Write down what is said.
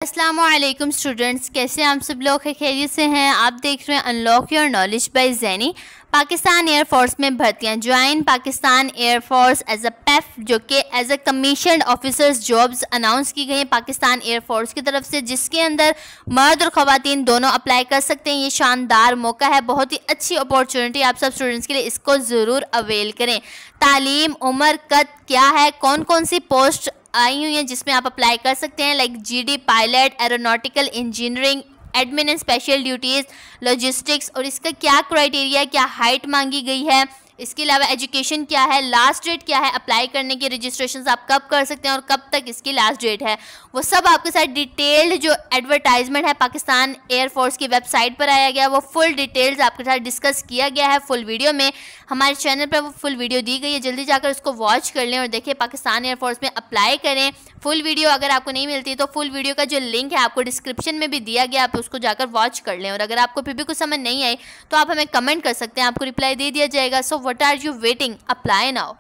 अस्सलामुअलैकुम स्टूडेंट्स, कैसे आप सब लोग खैरियत से हैं। आप देख रहे हैं unlock your knowledge by Zaini. Pakistan air force में भर्तियां join Pakistan air force as a PAF, जो कि as a commissioned officers jobs announce की गई हैं पाकिस्तान एयरफोर्स की तरफ से, जिसके अंदर मर्द और ख़वातीन दोनों अप्लाई कर सकते हैं। ये शानदार मौका है, बहुत ही अच्छी अपॉर्चुनिटी आप सब स्टूडेंट्स के लिए, इसको ज़रूर अवेल करें। तालीम, उम्र, कद क्या है, कौन कौन सी पोस्ट आई हुई हैं जिसमें आप अप्लाई कर सकते हैं, like GD pilot, aeronautical engineering, admin and special duties, logistics, और इसका क्या क्राइटेरिया है, क्या हाइट मांगी गई है, इसके अलावा एजुकेशन क्या है, लास्ट डेट क्या है अप्लाई करने की, रजिस्ट्रेशन आप कब कर सकते हैं और कब तक इसकी लास्ट डेट है, वो सब आपके साथ डिटेल्ड जो एडवर्टाइजमेंट है पाकिस्तान एयरफोर्स की वेबसाइट पर आया गया, वो फुल डिटेल्स आपके साथ डिस्कस किया गया है फुल वीडियो में। हमारे चैनल पर वो फुल वीडियो दी गई है, जल्दी जाकर उसको वॉच कर लें और देखिए पाकिस्तान एयरफोर्स में अप्लाई करें। फुल वीडियो अगर आपको नहीं मिलती तो फुल वीडियो का जो लिंक है आपको डिस्क्रिप्शन में भी दिया गया, आप उसको जाकर वॉच कर लें। और अगर आपको फिर भी कुछ समझ नहीं आई तो आप हमें कमेंट कर सकते हैं, आपको रिप्लाई दे दिया जाएगा। So what are you waiting, apply now.